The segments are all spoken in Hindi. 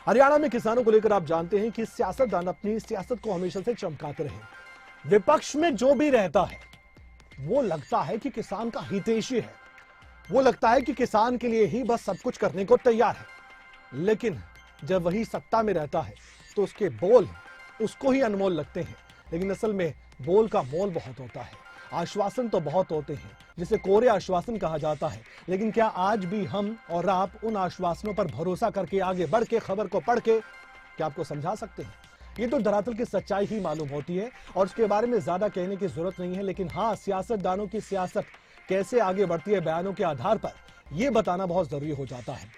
हरियाणा में किसानों को लेकर आप जानते हैं कि सियासतदान अपनी सियासत को हमेशा से चमकाते रहे। विपक्ष में जो भी रहता है वो लगता है कि किसान का हितैषी है, वो लगता है कि किसान के लिए ही बस सब कुछ करने को तैयार है। लेकिन जब वही सत्ता में रहता है तो उसके बोल उसको ही अनमोल लगते हैं। लेकिन असल में बोल का मोल बहुत होता है, आश्वासन तो बहुत होते हैं जिसे कोरे आश्वासन कहा जाता है। लेकिन क्या आज भी हम और आप उन आश्वासनों पर भरोसा करके आगे बढ़ के खबर को पढ़ के क्या आपको समझा सकते हैं? ये तो धरातल की सच्चाई ही मालूम होती है और उसके बारे में ज्यादा कहने की जरूरत नहीं है। लेकिन हाँ, सियासतदानों की सियासत कैसे आगे बढ़ती है बयानों के आधार पर, यह बताना बहुत जरूरी हो जाता है।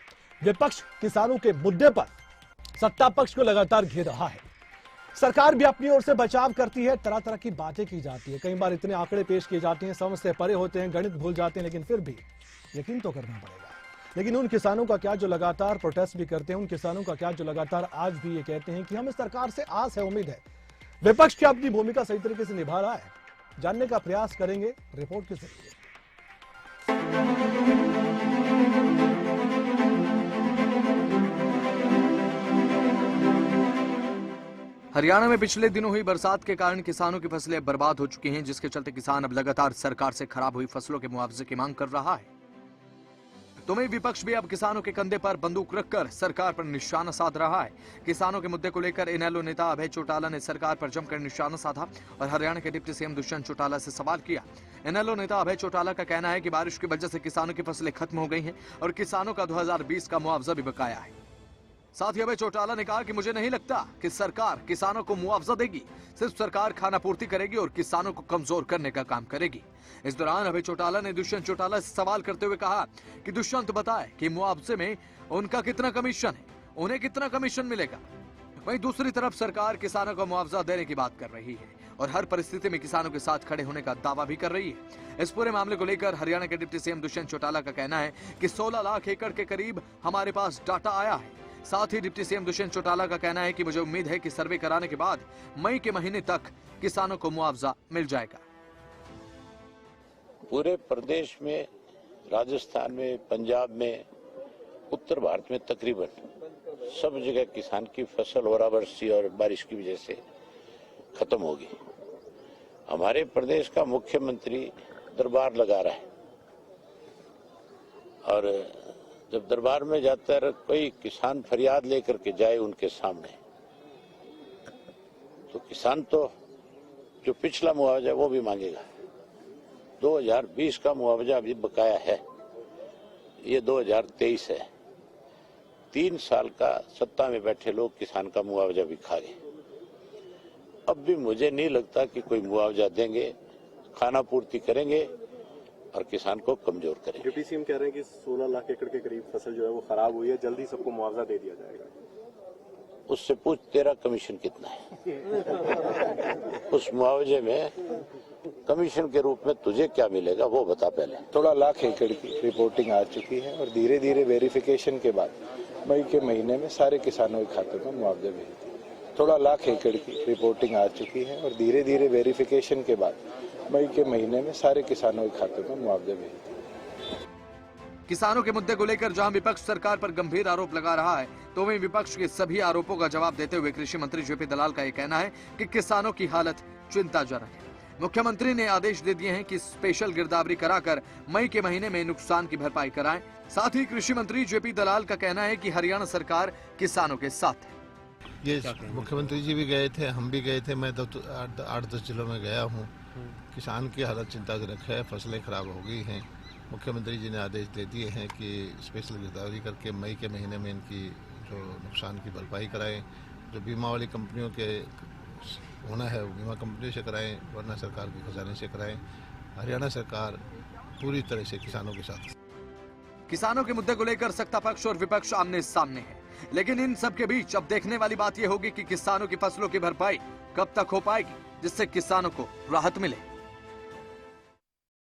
विपक्ष किसानों के मुद्दे पर सत्ता पक्ष को लगातार घेर रहा है। सरकार भी अपनी ओर से बचाव करती है, तरह तरह की बातें की जाती है, कई बार इतने आंकड़े पेश किए जाते हैं, समझ से परे होते हैं, गणित भूल जाते हैं, लेकिन फिर भी यकीन तो करना पड़ेगा। लेकिन उन किसानों का क्या जो लगातार प्रोटेस्ट भी करते हैं, उन किसानों का क्या जो लगातार आज भी ये कहते हैं कि हमें सरकार से आस है, उम्मीद है। विपक्ष क्या अपनी भूमिका सही तरीके से निभा रहा है, जानने का प्रयास करेंगे रिपोर्ट के जरिए। हरियाणा में पिछले दिनों हुई बरसात के कारण किसानों की फसलें बर्बाद हो चुकी हैं, जिसके चलते किसान अब लगातार सरकार से खराब हुई फसलों के मुआवजे की मांग कर रहा है। तो वहीं विपक्ष भी अब किसानों के कंधे पर बंदूक रखकर सरकार पर निशाना साध रहा है। किसानों के मुद्दे को लेकर इनेलो नेता अभय चौटाला ने सरकार पर जमकर निशाना साधा और हरियाणा के डिप्टी सीएम दुष्यंत चौटाला से सवाल किया। इनेलो नेता अभय चौटाला का कहना है कि बारिश की वजह से किसानों की फसलें खत्म हो गई हैं और किसानों का 2020 का मुआवजा भी बकाया है। साथ ही अभय चौटाला ने कहा कि मुझे नहीं लगता कि सरकार किसानों को मुआवजा देगी, सिर्फ सरकार खाना पूर्ति करेगी और किसानों को कमजोर करने का काम करेगी। इस दौरान अभय चौटाला ने दुष्यंत चौटाला से सवाल करते हुए कहा कि दुष्यंत बताए कि मुआवजे में उनका कितना कमीशन है, उन्हें कितना कमीशन मिलेगा। वहीं दूसरी तरफ सरकार किसानों को मुआवजा देने की बात कर रही है और हर परिस्थिति में किसानों के साथ खड़े होने का दावा भी कर रही है। इस पूरे मामले को लेकर हरियाणा के डिप्टी सीएम दुष्यंत चौटाला का कहना है कि 16 लाख एकड़ के करीब हमारे पास डाटा आया है। साथ ही डिप्टी सीएम दुष्यंत चौटाला का कहना है कि मुझे उम्मीद है कि सर्वे कराने के बाद मई के महीने तक किसानों को मुआवजा मिल जाएगा। पूरे प्रदेश में, राजस्थान में, पंजाब में, उत्तर भारत में तकरीबन सब जगह किसान की फसल ओलावृष्टि और बारिश की वजह से खत्म होगी। हमारे प्रदेश का मुख्यमंत्री दरबार लगा रहा है और जब दरबार में जाता है कोई किसान फरियाद लेकर के जाए उनके सामने, तो किसान तो जो पिछला मुआवजा वो भी मांगेगा। 2020 का मुआवजा अभी बकाया है, ये 2023 है। 3 साल का सत्ता में बैठे लोग किसान का मुआवजा भी खा गए। अब भी मुझे नहीं लगता कि कोई मुआवजा देंगे, खाना पूर्ति करेंगे और किसान को कमजोर करेंगे। डिप्टी सीएम कह रहे हैं कि 16 लाख एकड़ के करीब फसल जो है वो खराब हुई है, जल्दी सबको मुआवजा दे दिया जाएगा। उससे पूछ तेरा कमीशन कितना है? उस मुआवजे में कमीशन के रूप में तुझे क्या मिलेगा वो बता पहले। 16 लाख एकड़ की रिपोर्टिंग आ चुकी है और धीरे धीरे वेरिफिकेशन के बाद मई के महीने में सारे किसानों के खाते में मुआवजा भेज दिया। 16 लाख एकड़ की रिपोर्टिंग आ चुकी है और धीरे धीरे वेरिफिकेशन के बाद मई के महीने में सारे किसानों के खाते में मुआवजा भेज दिया। किसानों के मुद्दे को लेकर जहां विपक्ष सरकार पर गंभीर आरोप लगा रहा है, तो वहीं विपक्ष के सभी आरोपों का जवाब देते हुए कृषि मंत्री जेपी दलाल का यह कहना है कि किसानों की हालत चिंताजनक है। मुख्यमंत्री ने आदेश दे दिए हैं कि स्पेशल गिरदावरी कराकर मई के महीने में नुकसान की भरपाई कराएं। साथ ही कृषि मंत्री जेपी दलाल का कहना है कि हरियाणा सरकार किसानों के साथ है। ये मुख्यमंत्री जी भी गए थे, हम भी गए थे, मैं तो 8-10 जिलों में गया हूँ। किसान की हालत चिंताजनक है, फसलें खराब हो गई हैं। मुख्यमंत्री जी ने आदेश दे दिए हैं कि स्पेशल गिरदावरी करके मई के महीने में इनकी जो नुकसान की भरपाई कराएं। जो बीमा वाली कंपनियों के होना है वो बीमा कंपनियों से कराएं, वरना सरकार के खजाने से कराएं। हरियाणा सरकार पूरी तरह से किसानों के साथ है। किसानों के मुद्दे को लेकर सत्ता पक्ष और विपक्ष आमने सामने है, लेकिन इन सब के बीच अब देखने वाली बात यह होगी कि किसानों की फसलों की भरपाई कब तक हो पाएगी, जिससे किसानों को राहत मिले।